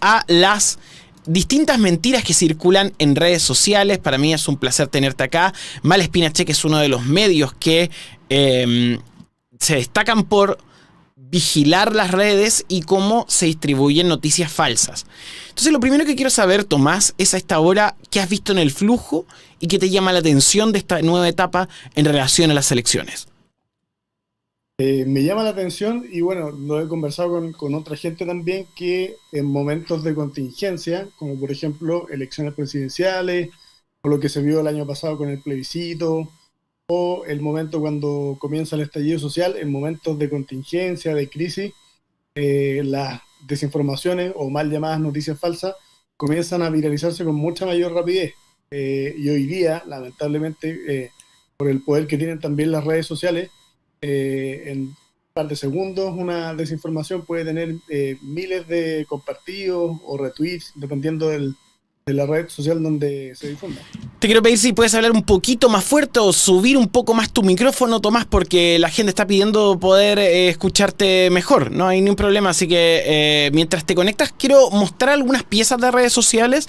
a las distintas mentiras que circulan en redes sociales. Para mí es un placer tenerte acá. Malespina Check es uno de los medios que se destacan por vigilar las redes y cómo se distribuyen noticias falsas. Entonces, lo primero que quiero saber, Tomás, es a esta hora qué has visto en el flujo y qué te llama la atención de esta nueva etapa en relación a las elecciones. Me llama la atención y bueno, lo he conversado con otra gente también, que en momentos de contingencia, como por ejemplo elecciones presidenciales, o lo que se vio el año pasado con el plebiscito, o el momento cuando comienza el estallido social, en momentos de contingencia, de crisis, las desinformaciones o mal llamadas noticias falsas comienzan a viralizarse con mucha mayor rapidez. Y hoy día, lamentablemente, por el poder que tienen también las redes sociales, en un par de segundos una desinformación puede tener miles de compartidos o retweets, dependiendo de la red social donde se difunda. Te quiero pedir si puedes hablar un poquito más fuerte o subir un poco más tu micrófono, Tomás, porque la gente está pidiendo poder escucharte mejor. No hay ningún problema, así que mientras te conectas, quiero mostrar algunas piezas de redes sociales,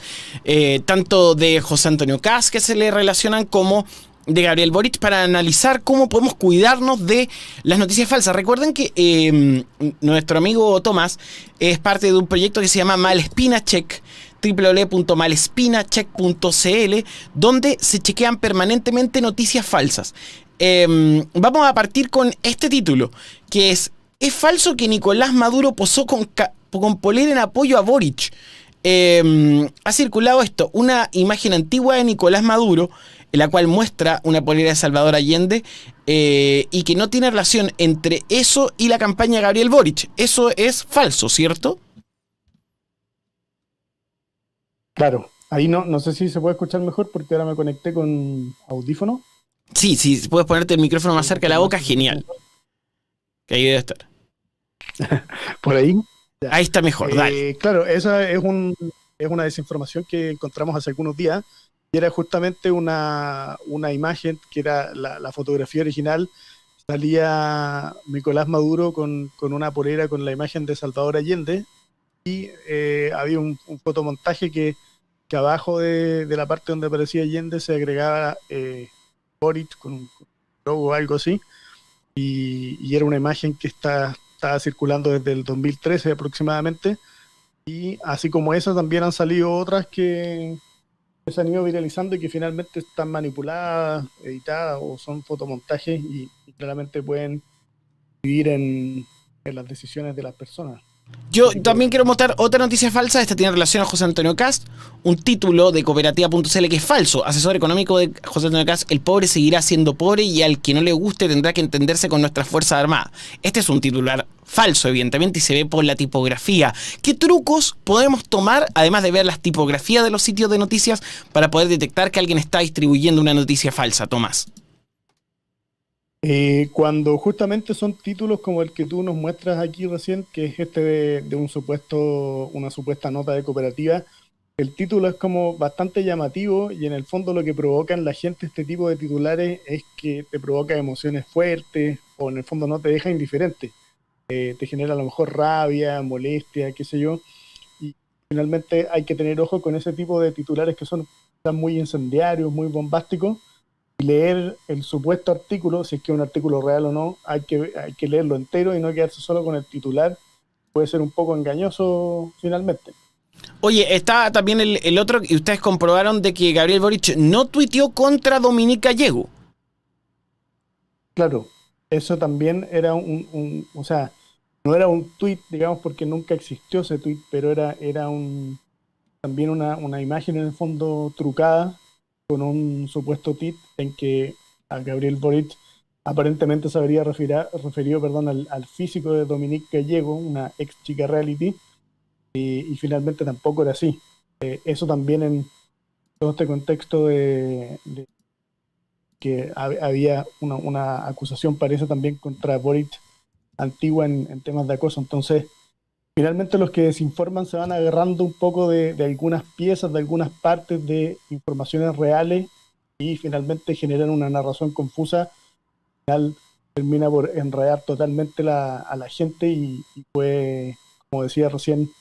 tanto de José Antonio Kast, que se le relacionan, como de Gabriel Boric, para analizar cómo podemos cuidarnos de las noticias falsas. Recuerden que nuestro amigo Tomás es parte de un proyecto que se llama Malespina Check, www.malespinacheck.cl, donde se chequean permanentemente noticias falsas. Vamos a partir con este título, que ¿es falso que Nicolás Maduro posó con polera en apoyo a Boric? Ha circulado una imagen antigua de Nicolás Maduro, en la cual muestra una polera de Salvador Allende, y que no tiene relación entre eso y la campaña de Gabriel Boric. Eso es falso, ¿cierto? Claro, ahí no sé si se puede escuchar mejor porque ahora me conecté con audífono. Sí, si puedes ponerte el micrófono más cerca de la boca, genial. Que ahí debe estar. Por ahí. Ya. Ahí está mejor, dale. Claro, esa es una desinformación que encontramos hace algunos días, y era justamente una imagen que era la fotografía original. Salía Nicolás Maduro con una polera con la imagen de Salvador Allende, y había un fotomontaje que abajo de la parte donde aparecía Allende se agregaba Boric con un logo o algo así, y era una imagen que estaba circulando desde el 2013 aproximadamente. Y así como esas, también han salido otras que se han ido viralizando y que finalmente están manipuladas, editadas, o son fotomontajes, y claramente pueden vivir en las decisiones de las personas. Yo también quiero mostrar otra noticia falsa. Esta tiene relación a José Antonio Kast. Un título de cooperativa.cl que es falso. Asesor económico de José Antonio Kast: el pobre seguirá siendo pobre y al que no le guste tendrá que entenderse con nuestras Fuerzas Armadas. Este es un titular falso, evidentemente, y se ve por la tipografía. ¿Qué trucos podemos tomar, además de ver las tipografías de los sitios de noticias, para poder detectar que alguien está distribuyendo una noticia falsa, Tomás? Cuando justamente son títulos como el que tú nos muestras aquí recién, que es este de una supuesta nota de cooperativa, el título es como bastante llamativo, y en el fondo lo que provoca en la gente este tipo de titulares es que te provoca emociones fuertes, o en el fondo no te deja indiferente. Te genera a lo mejor rabia, molestia, qué sé yo, y finalmente hay que tener ojo con ese tipo de titulares que están muy incendiarios, muy bombásticos, y leer el supuesto artículo, si es que es un artículo real o no. Hay que leerlo entero y no quedarse solo con el titular. Puede ser un poco engañoso finalmente. Oye, está también el otro, y ustedes comprobaron de que Gabriel Boric no tuiteó contra Dominique Gallego. Claro, eso también era o sea, no era un tuit, digamos, porque nunca existió ese tuit, pero era también una imagen en el fondo trucada, con un supuesto tweet en que a Gabriel Boric aparentemente se habría referido, perdón, al físico de Dominique Gallego, una ex chica reality, y finalmente tampoco era así. Eso también, en todo este contexto de que había una acusación, parece, también contra Boric antigua en temas de acoso. Entonces, finalmente los que desinforman se van agarrando un poco de algunas piezas, de algunas partes de informaciones reales, y finalmente generan una narración confusa. Al final termina por enredar totalmente a la gente, y puede, como decía recién,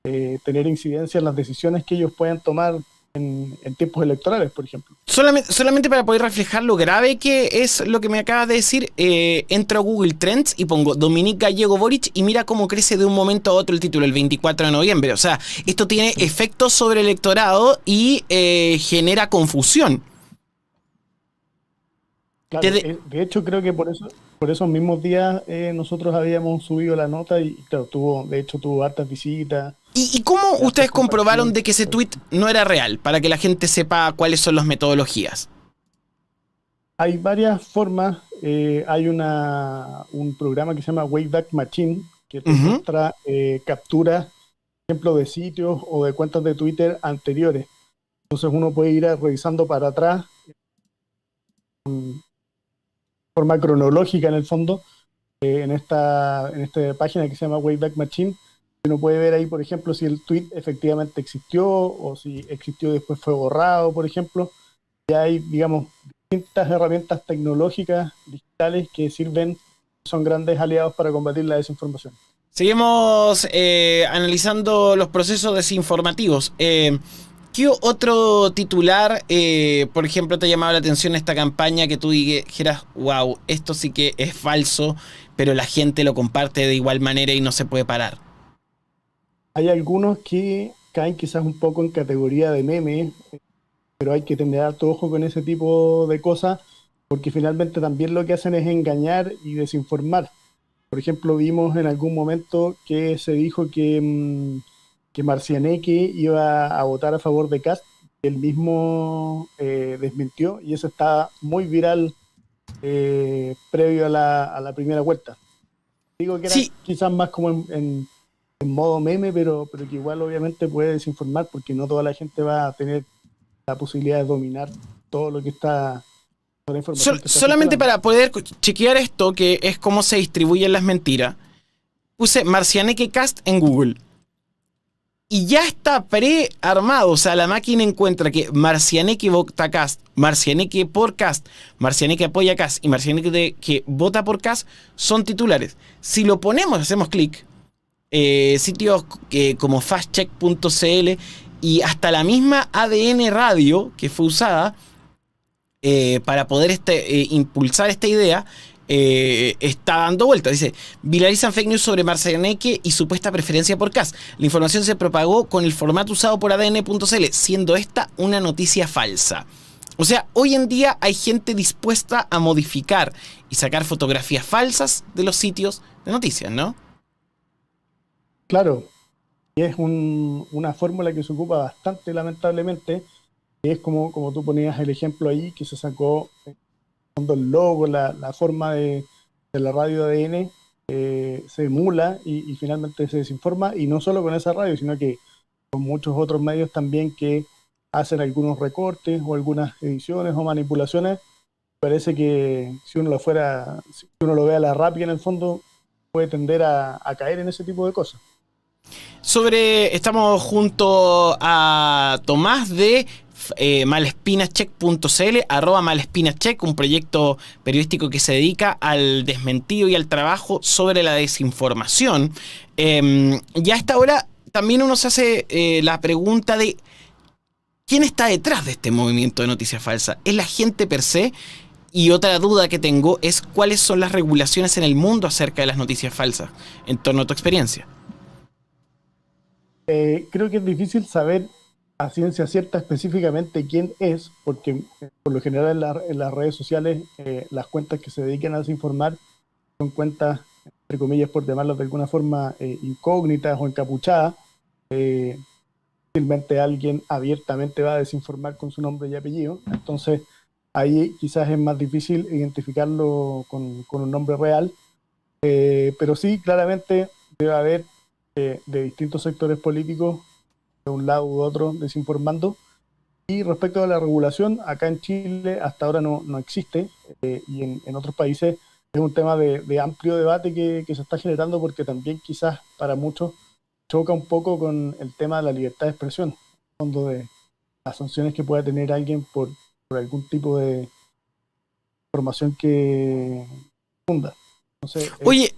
tener incidencia en las decisiones que ellos puedan tomar en tiempos electorales, por ejemplo. Solamente para poder reflejar lo grave que es lo que me acabas de decir, entro a Google Trends y pongo Dominique Gallego Boric y mira cómo crece de un momento a otro el título el 24 de noviembre. O sea, esto tiene efectos sobre el electorado y genera confusión. Claro, de hecho creo que por esos mismos días nosotros habíamos subido la nota y claro, de hecho tuvo hartas visitas, ¿Y cómo hartas ustedes comprobaron compartidas. de que ese tweet no era real? Para que la gente sepa cuáles son las metodologías. Hay varias formas. Hay un programa que se llama Wayback Machine, que te Ujú. muestra capturas, ejemplo, de sitios o de cuentas de Twitter anteriores. Entonces uno puede ir revisando para atrás de forma cronológica en el fondo, en esta página que se llama Wayback Machine. Uno puede ver ahí, por ejemplo, si el tweet efectivamente existió o si existió y después fue borrado, por ejemplo. Ya hay, digamos, distintas herramientas tecnológicas digitales que son grandes aliados para combatir la desinformación. Seguimos analizando los procesos desinformativos. ¿Qué otro titular, por ejemplo, te ha llamado la atención esta campaña que tú dijeras, wow, esto sí que es falso, pero la gente lo comparte de igual manera y no se puede parar? Hay algunos que caen quizás un poco en categoría de meme, pero hay que tener harto ojo con ese tipo de cosas, porque finalmente también lo que hacen es engañar y desinformar. Por ejemplo, vimos en algún momento que se dijo que Marcianeque iba a votar a favor de Kast, que él mismo desmintió, y eso está muy viral previo a la primera vuelta. Digo que era Sí, quizás más como en modo meme, pero que igual obviamente puede desinformar, porque no toda la gente va a tener la posibilidad de dominar todo lo que está, toda la información que está solamente circulando. para poder chequear esto, que es cómo se distribuyen las mentiras, puse Marcianeque Cast en Google. Y ya está prearmado, o sea, la máquina encuentra que Marcianeque vota Cast, Marcianeque por Cast, Marcianeque apoya Cast y Marcianeque que vota por Cast son titulares. Si lo ponemos, hacemos clic, sitios como fastcheck.cl y hasta la misma ADN Radio que fue usada para poder impulsar esta idea, está dando vueltas. Dice, viralizan fake news sobre Marcianeque y supuesta preferencia por Kast. La información se propagó con el formato usado por ADN.cl, siendo esta una noticia falsa. O sea, hoy en día hay gente dispuesta a modificar y sacar fotografías falsas de los sitios de noticias, ¿no? Claro, y es una fórmula que se ocupa bastante lamentablemente, que es como tú ponías el ejemplo ahí, que se sacó cuando el logo, la forma de la radio ADN se emula y finalmente se desinforma, y no solo con esa radio, sino que con muchos otros medios también que hacen algunos recortes o algunas ediciones o manipulaciones. Parece que si uno lo ve a la rápida en el fondo, puede tender a caer en ese tipo de cosas. Estamos junto a Tomás de malespinascheck.cl, arroba malespinascheck, un proyecto periodístico que se dedica al desmentido y al trabajo sobre la desinformación. Ya a esta hora también uno se hace la pregunta de quién está detrás de este movimiento de noticias falsas. ¿Es la gente per se? Y otra duda que tengo es cuáles son las regulaciones en el mundo acerca de las noticias falsas, en torno a tu experiencia. Creo que es difícil saber a ciencia cierta específicamente quién es, porque por lo general en las redes sociales las cuentas que se dedican a desinformar son cuentas, entre comillas, por llamarlas de alguna forma, incógnitas o encapuchadas. Eh, Simplemente alguien abiertamente va a desinformar con su nombre y apellido. Entonces ahí quizás es más difícil identificarlo con un nombre real. Pero sí, claramente debe haber de distintos sectores políticos, de un lado u otro, desinformando. Y respecto a la regulación, acá en Chile hasta ahora no existe, y en otros países es un tema de amplio debate que se está generando, porque también quizás para muchos choca un poco con el tema de la libertad de expresión, en el fondo de las sanciones que pueda tener alguien por algún tipo de información que funda. Entonces, Oye,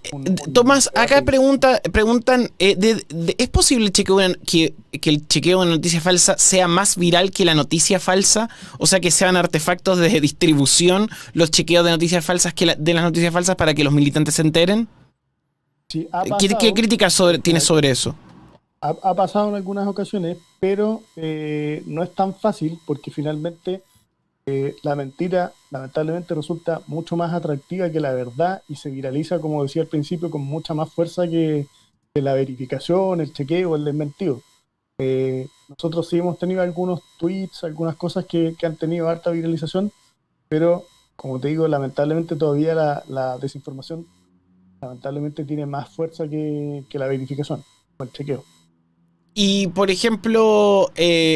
Tomás, acá preguntan, ¿es posible que el chequeo de una noticia falsa sea más viral que la noticia falsa? O sea, que sean artefactos de distribución los chequeos de noticias falsas de las noticias falsas para que los militantes se enteren. sí, ha ¿Qué pasado, críticas tienes sobre eso? ha pasado en algunas ocasiones, pero no es tan fácil porque finalmente la mentira lamentablemente resulta mucho más atractiva que la verdad y se viraliza, como decía al principio, con mucha más fuerza que la verificación, el chequeo, el desmentido. Nosotros sí hemos tenido algunos tweets, algunas cosas que han tenido harta viralización, pero como te digo, lamentablemente todavía la desinformación lamentablemente tiene más fuerza que la verificación o el chequeo. Y por ejemplo,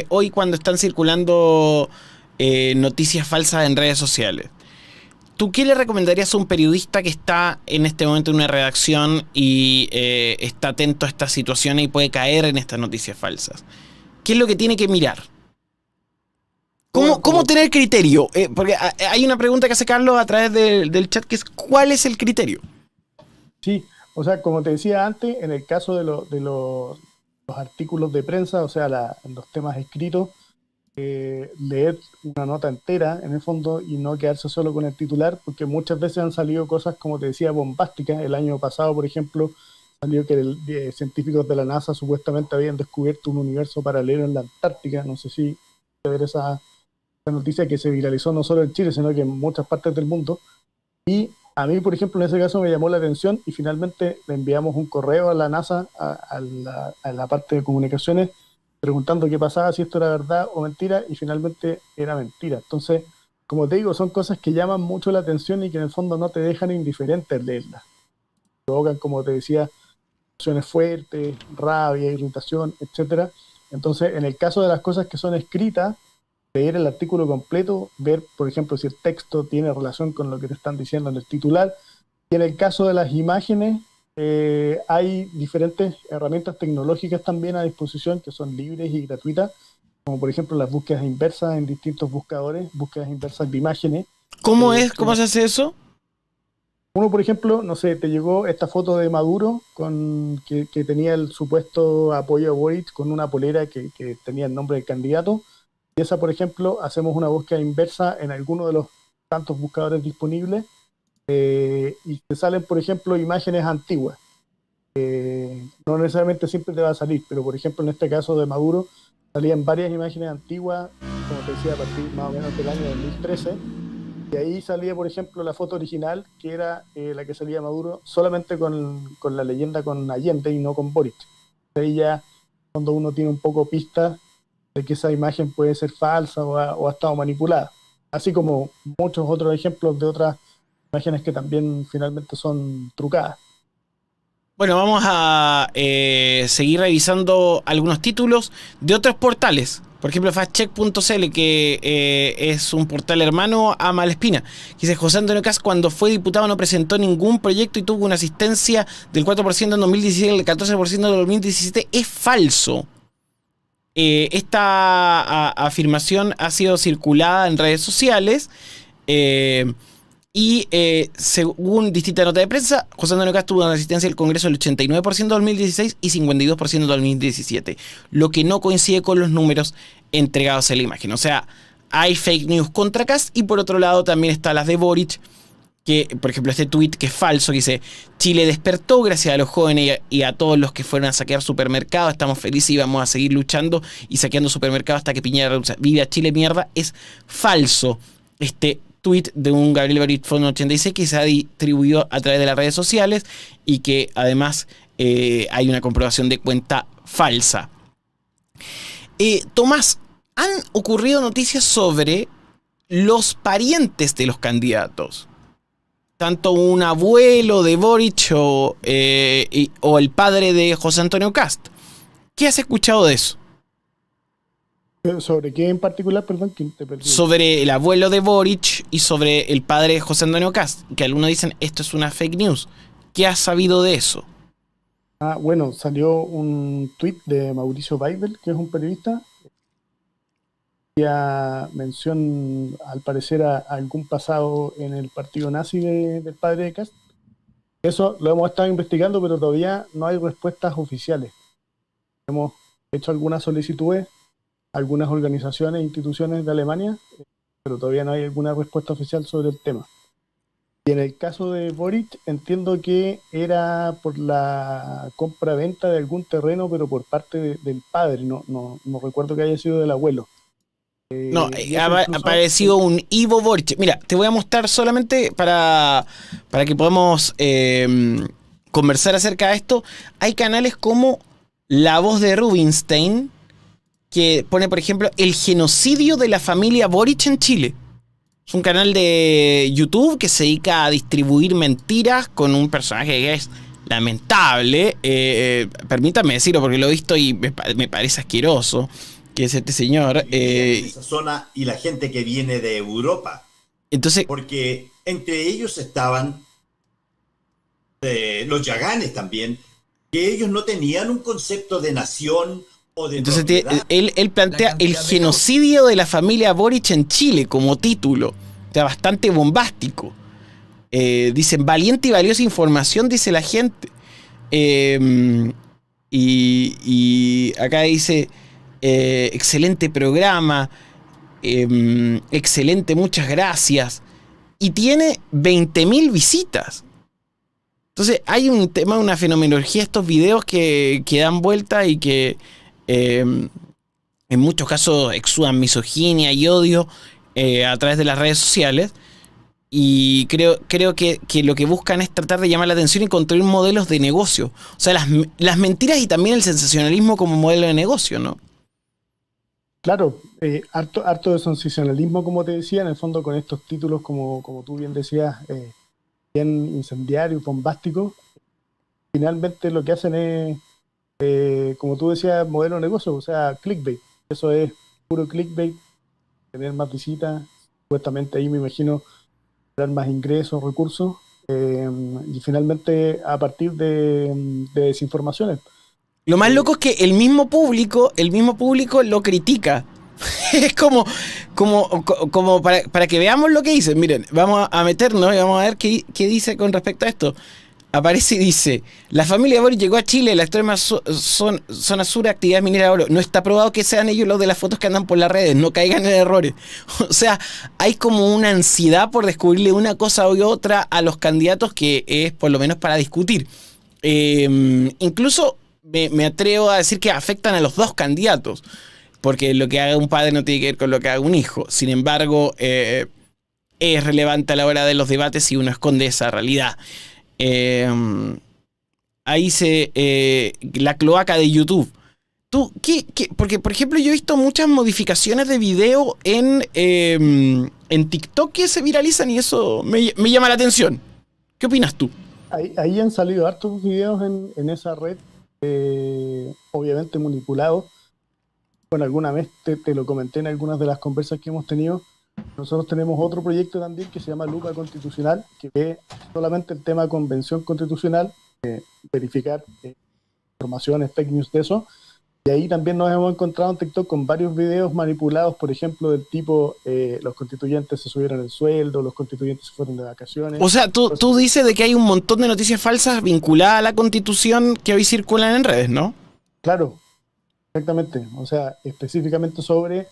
hoy cuando están circulando noticias falsas en redes sociales, ¿tú qué le recomendarías a un periodista que está en este momento en una redacción y está atento a estas situaciones y puede caer en estas noticias falsas? ¿Qué es lo que tiene que mirar? Bueno, ¿Cómo como tener criterio? Porque hay una pregunta que hace Carlos a través del chat que es ¿cuál es el criterio? sí, o sea, como te decía antes, en el caso los artículos de prensa, o sea, los temas escritos, leer una nota entera en el fondo y no quedarse solo con el titular, porque muchas veces han salido cosas, como te decía, bombásticas. El año pasado, por ejemplo, salió que científicos de la NASA supuestamente habían descubierto un universo paralelo en la Antártica. No sé si ver esa noticia que se viralizó no solo en Chile, sino que en muchas partes del mundo. Y a mí, por ejemplo, en ese caso me llamó la atención y finalmente le enviamos un correo a la NASA, a la parte de comunicaciones, preguntando qué pasaba, si esto era verdad o mentira, y finalmente era mentira. Entonces, como te digo, son cosas que llaman mucho la atención y que en el fondo no te dejan indiferente al leerlas. Provocan, como te decía, emociones fuertes, rabia, irritación, etcétera. Entonces, en el caso de las cosas que son escritas, leer el artículo completo, ver, por ejemplo, si el texto tiene relación con lo que te están diciendo en el titular. Y en el caso de las imágenes, hay diferentes herramientas tecnológicas también a disposición que son libres y gratuitas, como por ejemplo las búsquedas inversas en distintos buscadores, búsquedas inversas de imágenes. ¿Cómo es? Que ¿Cómo se hace eso? uno, por ejemplo, no sé, te llegó esta foto de Maduro que tenía el supuesto apoyo a Boric con una polera que tenía el nombre del candidato. Y esa, por ejemplo, hacemos una búsqueda inversa en alguno de los tantos buscadores disponibles y te salen, por ejemplo, imágenes antiguas. No necesariamente siempre te va a salir, pero por ejemplo, en este caso de Maduro, salían varias imágenes antiguas, como te decía, a partir más o menos del año 2013. Y ahí salía, por ejemplo, la foto original, que era la que salía Maduro solamente con la leyenda con Allende y no con Boric. Ahí ya, cuando uno tiene un poco pista de que esa imagen puede ser falsa o ha estado manipulada. Así como muchos otros ejemplos de otras imágenes que también finalmente son trucadas. Bueno, vamos a seguir revisando algunos títulos de otros portales. Por ejemplo, factcheck.cl, que es un portal hermano a Malespina. Que dice, José Antonio Kast cuando fue diputado no presentó ningún proyecto y tuvo una asistencia del 4% en 2017 y del 14% en 2017. Es falso. Esta afirmación ha sido circulada en redes sociales. Según distinta nota de prensa, José Antonio Kast tuvo una asistencia del Congreso del 89% en 2016 y 52% en 2017, lo que no coincide con los números entregados en la imagen. O sea, hay fake news contra Kast y por otro lado también está las de Boric, que por ejemplo este tweet que es falso, que dice Chile despertó gracias a los jóvenes y a todos los que fueron a saquear supermercados, estamos felices y vamos a seguir luchando y saqueando supermercados hasta que Piñera renuncia. Viva Chile mierda, es falso este tweet de un Gabriel Boric Fondo 86 que se ha distribuido a través de las redes sociales y que además hay una comprobación de cuenta falsa. Tomás, han ocurrido noticias sobre los parientes de los candidatos. Tanto un abuelo de Boric o el padre de José Antonio Kast. ¿Qué has escuchado de eso? ¿Sobre qué en particular? Perdón, que te perdí. Sobre el abuelo de Boric y sobre el padre de José Antonio Kast, que algunos dicen esto es una fake news. ¿Qué has sabido de eso? Bueno, salió un tuit de Mauricio Weibel, que es un periodista, hacía mención al parecer a algún pasado en el partido nazi del padre de Kast. Eso lo hemos estado investigando, pero todavía no hay respuestas oficiales. Hemos hecho algunas solicitudes a algunas organizaciones e instituciones de Alemania, pero todavía no hay alguna respuesta oficial sobre el tema. Y en el caso de Boric, entiendo que era por la compra-venta de algún terreno, pero por parte del padre, no recuerdo que haya sido del abuelo. No, Y ha eso incluso, aparecido un Ivo Boric. Mira, te voy a mostrar solamente para que podamos conversar acerca de esto. Hay canales como La Voz de Rubinstein, que pone, por ejemplo, el genocidio de la familia Boric en Chile. Es un canal de YouTube que se dedica a distribuir mentiras con un personaje que es lamentable. Permítame decirlo porque lo he visto y me parece asqueroso, que es este señor. En esa zona y la gente que viene de Europa. Entonces, Porque entre ellos estaban los yaganes también, que ellos no tenían un concepto de nación o de entonces propiedad. él plantea el genocidio de la familia Boric en Chile como título. O sea, bastante bombástico. Dicen, valiente y valiosa información, dice la gente. Y acá dice, excelente programa, excelente, muchas gracias. Y tiene 20.000 visitas. Entonces hay un tema, una fenomenología de estos videos que dan vuelta y que en muchos casos exudan misoginia y odio a través de las redes sociales. Y creo que lo que buscan es tratar de llamar la atención y construir modelos de negocio. O sea, las mentiras y también el sensacionalismo como modelo de negocio, ¿no? claro, harto de sensacionalismo, como te decía, en el fondo con estos títulos, como tú bien decías, bien incendiarios, bombásticos. Finalmente lo que hacen es, como tú decías, modelo de negocio, o sea, clickbait. Eso es puro clickbait, tener más visitas, supuestamente ahí me imagino dar más ingresos, recursos, y finalmente a partir de desinformaciones. Lo más loco es que el mismo público lo critica. Es como para que veamos lo que dice. Miren, vamos a meternos y vamos a ver qué dice con respecto a esto. Aparece y dice, la familia Boric llegó a Chile, la extrema zona sur, actividad minera de oro. No está probado que sean ellos los de las fotos que andan por las redes, no caigan en errores. O sea, hay como una ansiedad por descubrirle una cosa u otra a los candidatos que es por lo menos para discutir. Incluso me atrevo a decir que afectan a los dos candidatos, porque lo que haga un padre no tiene que ver con lo que haga un hijo. Sin embargo, es relevante a la hora de los debates si uno esconde esa realidad. Ahí la cloaca de YouTube. ¿Tú porque, por ejemplo, yo he visto muchas modificaciones de video en TikTok que se viralizan y eso me llama la atención. ¿Qué opinas tú? Ahí han salido hartos videos en esa red, obviamente manipulados. Bueno, alguna vez te lo comenté en algunas de las conversas que hemos tenido. Nosotros tenemos otro proyecto también que se llama Lupa Constitucional, que ve solamente el tema convención constitucional, verificar informaciones, fake news de eso. Y ahí también nos hemos encontrado en TikTok con varios videos manipulados, por ejemplo, del tipo los constituyentes se subieron el sueldo, los constituyentes se fueron de vacaciones. O sea, tú dices de que hay un montón de noticias falsas vinculadas a la Constitución que hoy circulan en redes, ¿no? Claro, exactamente. O sea, específicamente sobre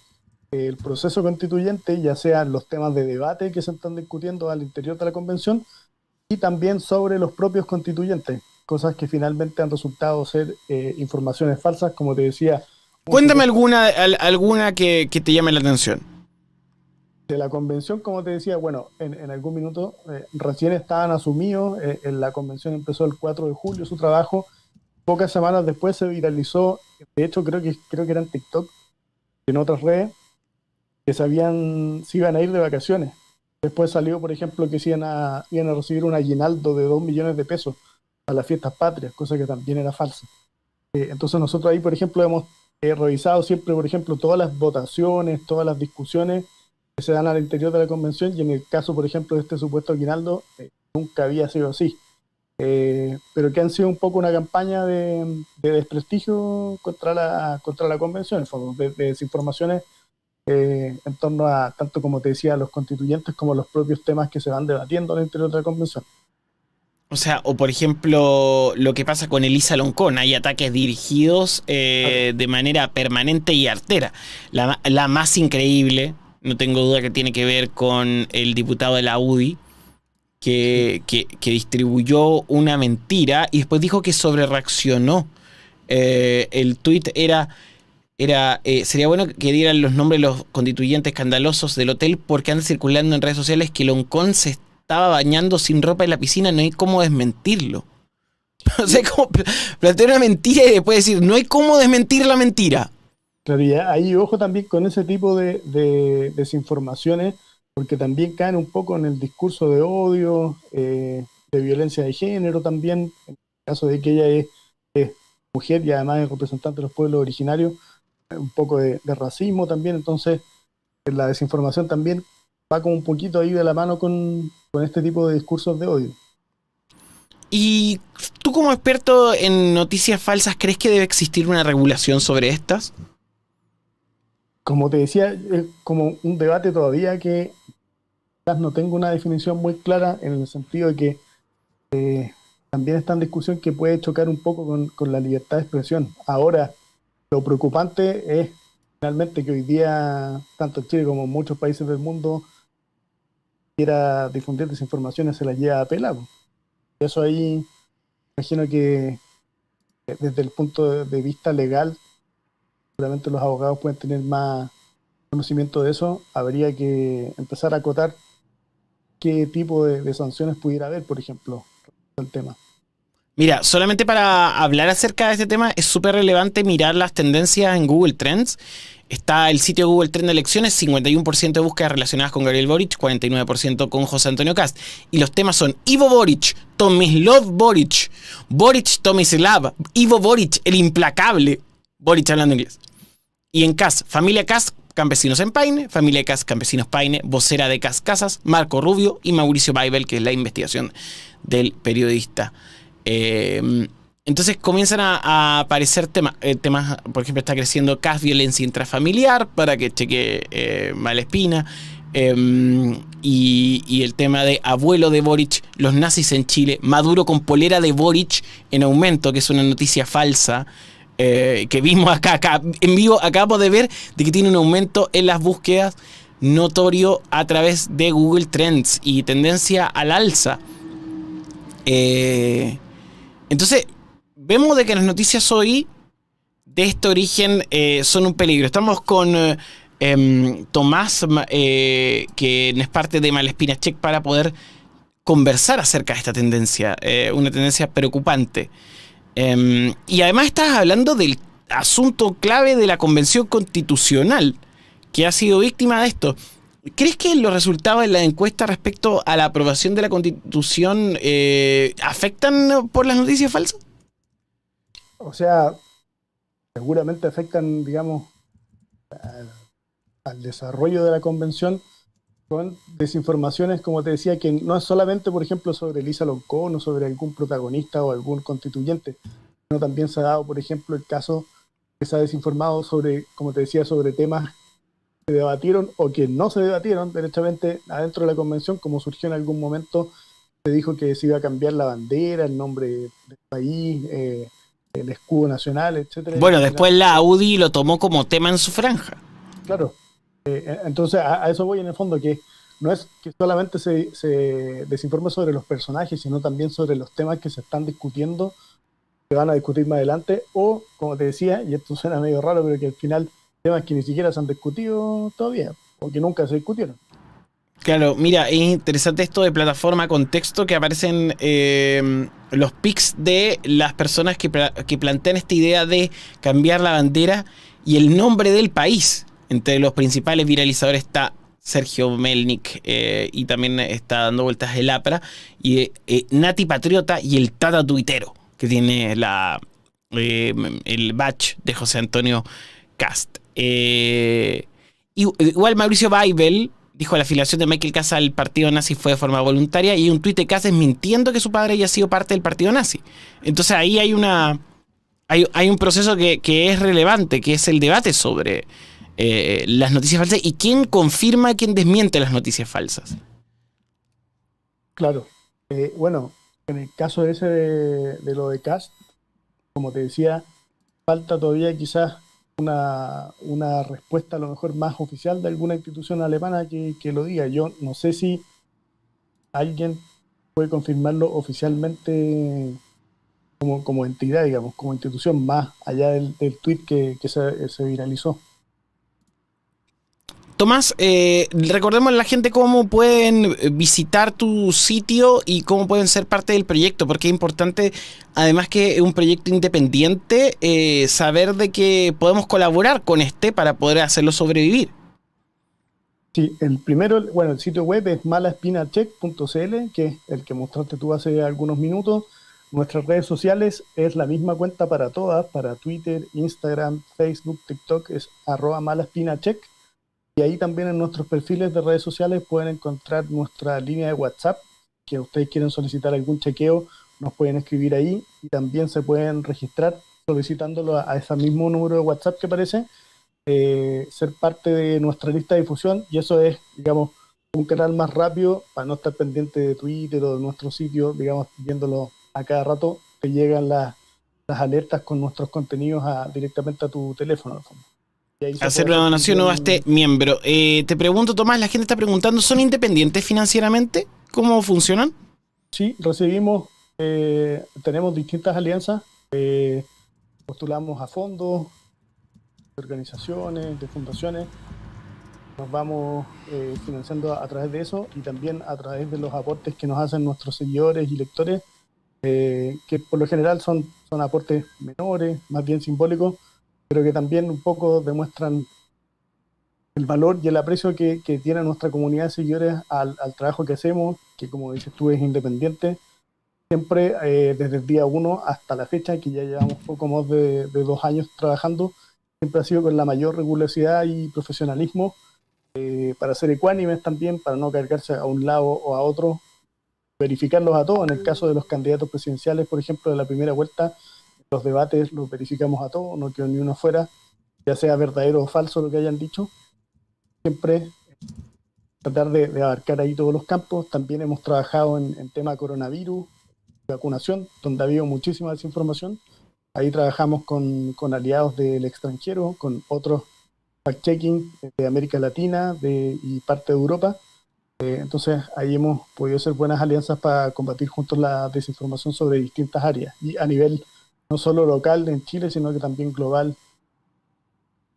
el proceso constituyente, ya sean los temas de debate que se están discutiendo al interior de la convención y también sobre los propios constituyentes, cosas que finalmente han resultado ser informaciones falsas, como te decía. Cuéntame alguna que te llame la atención. De la convención, como te decía, bueno, en algún minuto recién estaban asumidos, en la convención empezó el 4 de julio su trabajo, pocas semanas después se viralizó, de hecho creo que era en TikTok, en otras redes, que se iban a ir de vacaciones. Después salió, por ejemplo, que iban a recibir un aguinaldo de 2 millones de pesos a las fiestas patrias, cosa que también era falsa. Entonces nosotros ahí, por ejemplo, hemos revisado siempre, por ejemplo, todas las votaciones, todas las discusiones que se dan al interior de la convención, y en el caso, por ejemplo, de este supuesto aguinaldo, nunca había sido así. Pero que han sido un poco una campaña de desprestigio contra la convención, en fondo, de desinformaciones en torno a, tanto como te decía, los constituyentes como los propios temas que se van debatiendo al interior de la convención. O sea, o por ejemplo, lo que pasa con Elisa Loncón, hay ataques dirigidos de manera permanente y artera. La más increíble, no tengo duda que tiene que ver con el diputado de la UDI, que distribuyó una mentira y después dijo que sobrereaccionó. El tuit era sería bueno que dieran los nombres de los constituyentes escandalosos del hotel porque anda circulando en redes sociales que Loncón se estaba bañando sin ropa en la piscina, no hay cómo desmentirlo. O sea, como plantear una mentira y después decir, no hay cómo desmentir la mentira. Claro, y ahí ojo también con ese tipo de desinformaciones, porque también caen un poco en el discurso de odio, de violencia de género también, en el caso de que ella es mujer y además es representante de los pueblos originarios, un poco de racismo también, entonces la desinformación también va como un poquito ahí de la mano con este tipo de discursos de odio. Y tú como experto en noticias falsas, ¿crees que debe existir una regulación sobre estas? Como te decía, es como un debate todavía que quizás no tengo una definición muy clara en el sentido de que también está en discusión que puede chocar un poco con la libertad de expresión. Ahora, lo preocupante es finalmente que hoy día, tanto en Chile como en muchos países del mundo, quiera difundir desinformaciones se las lleva a pela. Eso ahí, imagino que desde el punto de vista legal, seguramente los abogados pueden tener más conocimiento de eso. Habría que empezar a acotar qué tipo de sanciones pudiera haber, por ejemplo, el tema. Mira, solamente para hablar acerca de este tema es súper relevante mirar las tendencias en Google Trends. Está el sitio Google Trend de elecciones, 51% de búsquedas relacionadas con Gabriel Boric, 49% con José Antonio Kast. Y los temas son Ivo Boric, Tomislav Boric, Boric Tomislav, Ivo Boric, el implacable, Boric hablando inglés. Y en Kast, familia Kast, campesinos en Paine, familia Kast, campesinos Paine, vocera de Kast Casas, Marco Rubio y Mauricio Baibel, que es la investigación del periodista. Entonces comienzan a aparecer temas, por ejemplo, está creciendo Kast violencia intrafamiliar para que cheque Malespina, y el tema de abuelo de Boric, los nazis en Chile, Maduro con polera de Boric en aumento, que es una noticia falsa, que vimos acá en vivo, acabamos de ver de que tiene un aumento en las búsquedas notorio a través de Google Trends y tendencia al alza. Entonces, vemos de que las noticias hoy de este origen son un peligro. Estamos con Tomás, que es parte de Malespina Check, para poder conversar acerca de esta tendencia, una tendencia preocupante. Y además estás hablando del asunto clave de la Convención Constitucional, que ha sido víctima de esto. ¿Crees que los resultados de la encuesta respecto a la aprobación de la Constitución afectan por las noticias falsas? O sea, seguramente afectan, digamos, al desarrollo de la convención con desinformaciones, como te decía, que no es solamente, por ejemplo, sobre Elisa Loncón o sobre algún protagonista o algún constituyente, sino también se ha dado, por ejemplo, el caso que se ha desinformado sobre, como te decía, sobre temas que se debatieron o que no se debatieron derechamente adentro de la convención, como surgió en algún momento, se dijo que se iba a cambiar la bandera, el nombre del país, el escudo nacional, etcétera. Bueno, después la UDI lo tomó como tema en su franja. Claro. Entonces a eso voy en el fondo, que no es que solamente se desinforme sobre los personajes, sino también sobre los temas que se están discutiendo, que van a discutir más adelante, o, como te decía, y esto suena medio raro, pero que al final temas que ni siquiera se han discutido todavía, o que nunca se discutieron. Claro, mira, es interesante esto de plataforma contexto, que aparecen los pics de las personas que plantean esta idea de cambiar la bandera y el nombre del país. Entre los principales viralizadores está Sergio Melnik, y también está dando vueltas el APRA, y Nati Patriota y el Tata Tuitero, que tiene el badge de José Antonio Kast. Igual Mauricio Baibel dijo: la afiliación de Michael Kast al partido nazi fue de forma voluntaria, y hay un tuit de Kast desmintiendo que su padre haya sido parte del partido nazi. Entonces ahí hay un proceso que es relevante, que es el debate sobre las noticias falsas y quién confirma, quién desmiente las noticias falsas. Claro. Bueno, En el caso ese de lo de Cast, como te decía, falta todavía quizás una respuesta a lo mejor más oficial de alguna institución alemana que lo diga. Yo no sé si alguien puede confirmarlo oficialmente como entidad, digamos, como institución, más allá del tweet que se viralizó. Tomás, recordemos a la gente cómo pueden visitar tu sitio y cómo pueden ser parte del proyecto, porque es importante, además que es un proyecto independiente, saber de que podemos colaborar con para poder hacerlo sobrevivir. Sí, el sitio web es malaspinacheck.cl, que es el que mostraste tú hace algunos minutos. Nuestras redes sociales es la misma cuenta para todas, para Twitter, Instagram, Facebook, TikTok, es @malaspinacheck. Y ahí también en nuestros perfiles de redes sociales pueden encontrar nuestra línea de WhatsApp, que ustedes quieren solicitar algún chequeo, nos pueden escribir ahí y también se pueden registrar solicitándolo a ese mismo número de WhatsApp que aparece, ser parte de nuestra lista de difusión, y eso es, digamos, un canal más rápido para no estar pendiente de Twitter o de nuestro sitio, digamos, viéndolo a cada rato, te llegan las alertas con nuestros contenidos directamente a tu teléfono, al fondo. Hacer una donación o a este miembro. Te pregunto, Tomás, la gente está preguntando, ¿son independientes financieramente? ¿Cómo funcionan? Sí, tenemos distintas alianzas, postulamos a fondos, de organizaciones, de fundaciones, nos vamos financiando a través de eso y también a través de los aportes que nos hacen nuestros seguidores y lectores, que por lo general son aportes menores, más bien simbólicos, pero que también un poco demuestran el valor y el aprecio que tiene nuestra comunidad de seguidores al trabajo que hacemos, que como dices tú es independiente, siempre desde el día 1 hasta la fecha, que ya llevamos poco más de 2 años trabajando, siempre ha sido con la mayor rigurosidad y profesionalismo, para ser ecuánimes también, para no cargarse a un lado o a otro, verificarlos a todos. En el caso de los candidatos presidenciales, por ejemplo, de la primera vuelta, los debates los verificamos a todos, no quedó ni uno fuera, ya sea verdadero o falso lo que hayan dicho. Siempre tratar de abarcar ahí todos los campos. También hemos trabajado en tema coronavirus, vacunación, donde ha habido muchísima desinformación. Ahí trabajamos con aliados del extranjero, con otros fact-checking de América Latina y parte de Europa. Entonces ahí hemos podido hacer buenas alianzas para combatir juntos la desinformación sobre distintas áreas, y a nivel no solo local en Chile, sino que también global, en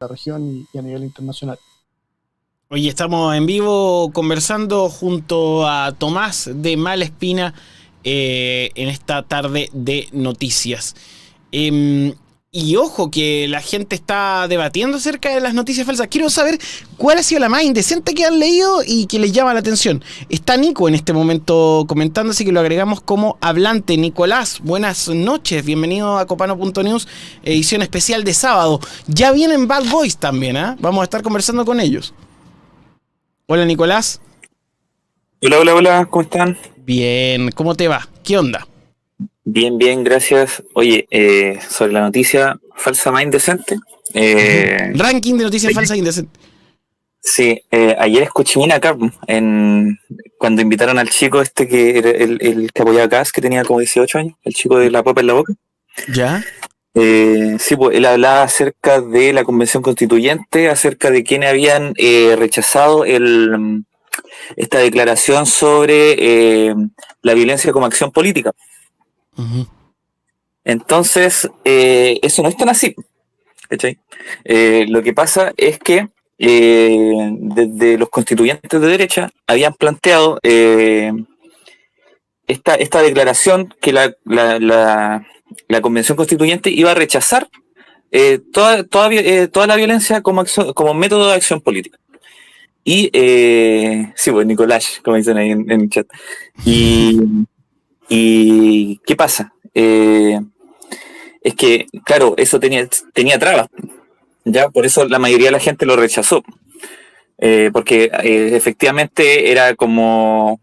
la región y a nivel internacional. Hoy estamos en vivo conversando junto a Tomás de Malaspina en esta tarde de noticias. Y ojo que la gente está debatiendo acerca de las noticias falsas. Quiero saber cuál ha sido la más indecente que han leído y que les llama la atención. Está Nico en este momento comentando, así que lo agregamos como hablante. Nicolás, buenas noches. Bienvenido a Copano.news, edición especial de sábado. Ya vienen Bad Boys también, ¿eh? Vamos a estar conversando con ellos. Hola, Nicolás. Hola, ¿cómo están? Bien, ¿cómo te va? ¿Qué onda? Bien, gracias. Oye, sobre la noticia falsa más indecente. Ranking de noticias falsas e indecentes. Sí, ayer escuché una acá, cuando invitaron al chico este que era el que apoyaba a Kass, que tenía como 18 años, el chico de la papa en la boca. ¿Ya? Sí, pues él hablaba acerca de la Convención Constituyente, acerca de quienes habían rechazado esta declaración sobre la violencia como acción política. Uh-huh. Entonces, eso no es tan así, ¿cachai? Lo que pasa es que desde los constituyentes de derecha habían planteado esta declaración que la Convención Constituyente iba a rechazar toda la violencia como método de acción política. Y sí, pues Nicolás, como dicen ahí en el chat. ¿Y qué pasa? Es que, claro, eso tenía trabas, ¿ya? Por eso la mayoría de la gente lo rechazó. Porque efectivamente era como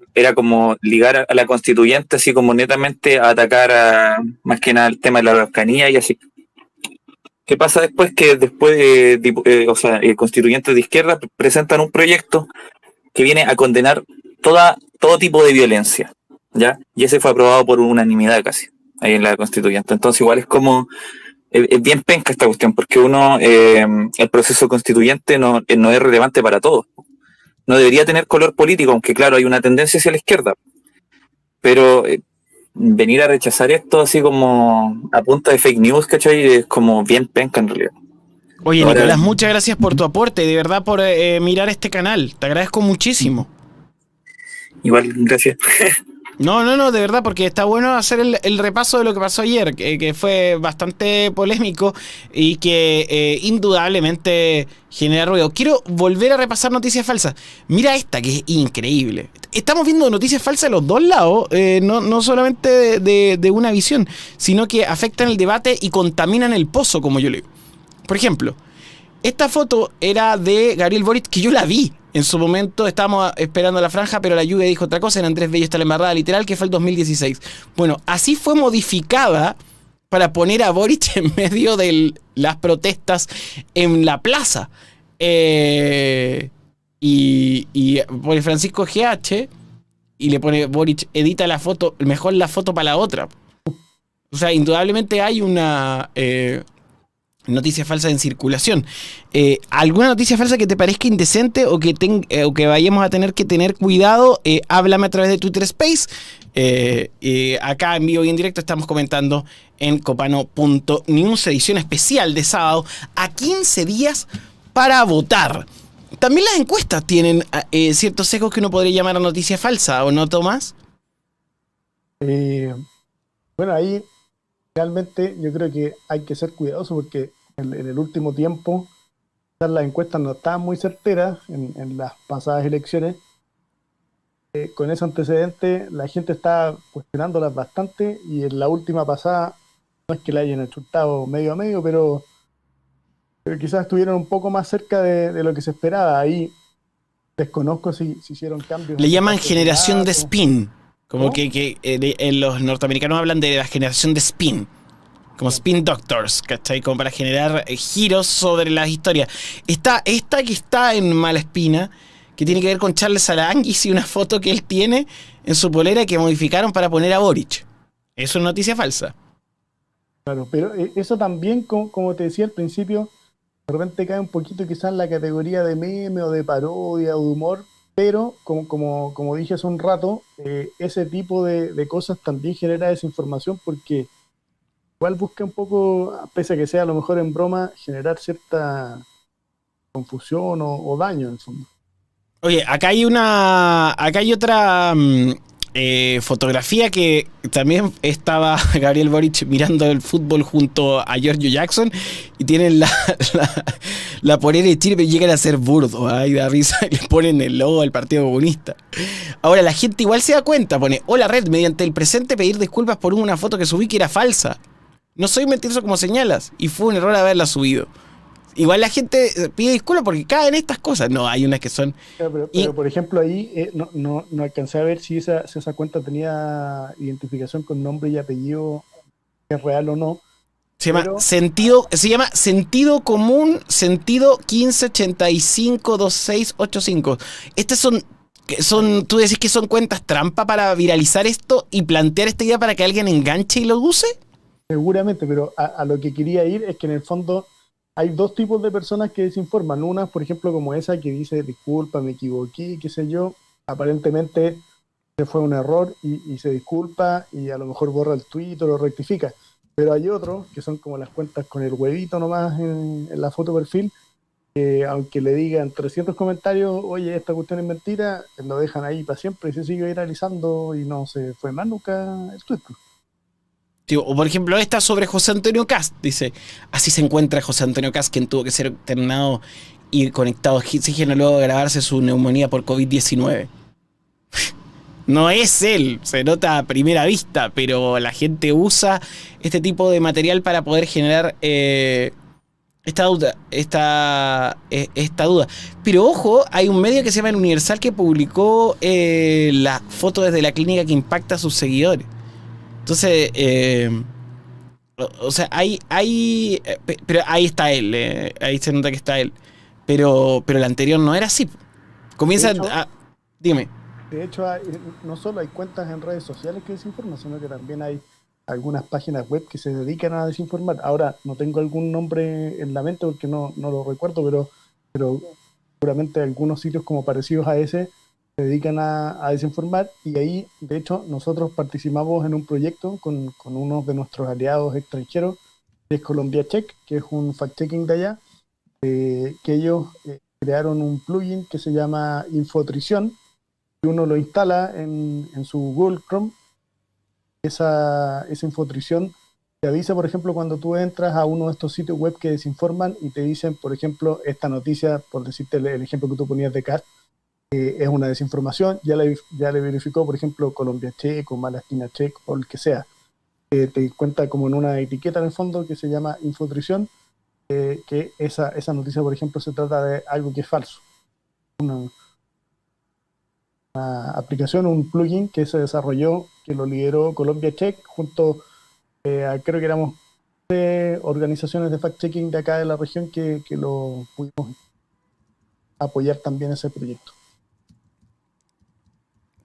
ligar a la constituyente, así como netamente a atacar más que nada el tema de la Araucanía y así. ¿Qué pasa después? Que después constituyentes de izquierda presentan un proyecto que viene a condenar todo tipo de violencia, ¿ya? Y ese fue aprobado por unanimidad casi, ahí en la constituyente. Entonces igual es como, es bien penca esta cuestión, porque el proceso constituyente no es relevante para todos. No debería tener color político, aunque claro, hay una tendencia hacia la izquierda. Pero venir a rechazar esto así como a punta de fake news, ¿cachai? Es como bien penca en realidad. Oye, Ahora, Nicolás, muchas gracias por tu aporte, de verdad por mirar este canal. Te agradezco muchísimo. igual, gracias. No, de verdad, porque está bueno hacer el repaso de lo que pasó ayer, que fue bastante polémico y que indudablemente genera ruido. Quiero volver a repasar noticias falsas. Mira esta, que es increíble. Estamos viendo noticias falsas de los dos lados, no solamente de una visión, sino que afectan el debate y contaminan el pozo, como yo le digo. Por ejemplo, esta foto era de Gabriel Boric, que yo la vi. En su momento estábamos esperando la franja, pero la lluvia dijo otra cosa. En Andrés Bello está la embarrada literal, que fue el 2016. Bueno, así fue modificada para poner a Boric en medio de las protestas en la plaza. Y pone Francisco GH y le pone Boric, edita la foto, mejor la foto para la otra. O sea, indudablemente hay una noticia falsa en circulación. ¿Alguna noticia falsa que te parezca indecente o que vayamos a tener que tener cuidado? Háblame a través de Twitter Space. Acá en vivo y en directo estamos comentando en copano.news, edición especial de sábado, a 15 días para votar. También las encuestas tienen ciertos sesgos que uno podría llamar a noticia falsa, ¿o no, Tomás? Bueno, ahí realmente yo creo que hay que ser cuidadoso porque en el último tiempo las encuestas no estaban muy certeras en las pasadas elecciones. Con ese antecedente la gente está cuestionándolas bastante y en la última pasada no es que la hayan achutado medio a medio, pero quizás estuvieron un poco más cerca de lo que se esperaba. Ahí desconozco si hicieron cambios. Le llaman generación de spin. Como ¿cómo? que los norteamericanos hablan de la generación de spin. Como spin doctors, ¿cachai? Como para generar giros sobre las historias. Esta que está en Mala Espina, que tiene que ver con Charles Aranguis y una foto que él tiene en su polera que modificaron para poner a Boric. Eso es noticia falsa. Claro, pero eso también, como te decía al principio, de repente cae un poquito quizás en la categoría de meme o de parodia o de humor, pero como dije hace un rato, ese tipo de cosas también genera desinformación porque igual busca un poco, pese a que sea a lo mejor en broma, generar cierta confusión o daño en el fondo. Oye, acá hay otra fotografía que también estaba Gabriel Boric mirando el fútbol junto a Giorgio Jackson y tienen la polera de Chile, pero llegan a ser burdos. Ay, da risa, y le ponen el logo del Partido Comunista. Ahora la gente igual se da cuenta, pone: hola red, mediante el presente pedir disculpas por una foto que subí que era falsa. No soy mentiroso como señalas y fue un error haberla subido. Igual la gente pide disculpas porque caen estas cosas. No, hay unas que son... Pero por ejemplo ahí no alcancé a ver si esa cuenta tenía identificación con nombre y apellido, si es real o no. Se llama Sentido Común, Sentido 15852685. Estas son, tú decís que son cuentas trampa para viralizar esto y plantear esta idea para que alguien enganche y lo use. Seguramente, pero a lo que quería ir es que en el fondo hay dos tipos de personas que desinforman. Una, por ejemplo, como esa que dice: disculpa, me equivoqué, qué sé yo. Aparentemente fue un error y se disculpa y a lo mejor borra el tweet o lo rectifica. Pero hay otros que son como las cuentas con el huevito nomás en la foto perfil, que aunque le digan 300 comentarios, oye, esta cuestión es mentira, lo dejan ahí para siempre y se sigue viralizando y no se fue más nunca el tweet. O por ejemplo esta sobre José Antonio Cast, dice: así se encuentra José Antonio Cast, quien tuvo que ser internado y conectado a oxígeno luego de agravarse su neumonía por COVID-19. No es él, se nota a primera vista, pero la gente usa este tipo de material para poder generar esta duda. Pero ojo, hay un medio que se llama El Universal que publicó la foto desde la clínica que impacta a sus seguidores. Entonces, o sea, pero ahí está él, ahí se nota que está él. Pero el anterior no era así. Comienza de hecho, Dime. De hecho, no solo hay cuentas en redes sociales que desinforman, sino que también hay algunas páginas web que se dedican a desinformar. Ahora, no tengo algún nombre en la mente porque no lo recuerdo, pero seguramente algunos sitios como parecidos a ese se dedican a desinformar, y ahí, de hecho, nosotros participamos en un proyecto con uno de nuestros aliados extranjeros, que es Colombia Check, que es un fact-checking de allá, que ellos crearon un plugin que se llama Infotrición, y uno lo instala en su Google Chrome. Esa Infotrición te avisa, por ejemplo, cuando tú entras a uno de estos sitios web que desinforman y te dicen, por ejemplo, esta noticia, por decirte el ejemplo que tú ponías de CAST, es una desinformación, ya le verificó, por ejemplo, Colombia Check o Malaspina Check o el que sea. Te cuenta como en una etiqueta en el fondo que se llama Infotrición, que esa noticia, por ejemplo, se trata de algo que es falso. Una aplicación, un plugin que se desarrolló, que lo lideró Colombia Check junto a, creo que éramos 3 organizaciones de fact-checking de acá de la región que lo pudimos apoyar también ese proyecto.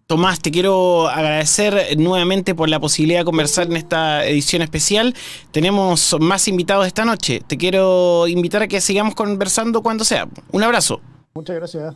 Tomás, te quiero agradecer nuevamente por la posibilidad de conversar en esta edición especial. Tenemos más invitados esta noche. Te quiero invitar a que sigamos conversando cuando sea. Un abrazo. Muchas gracias.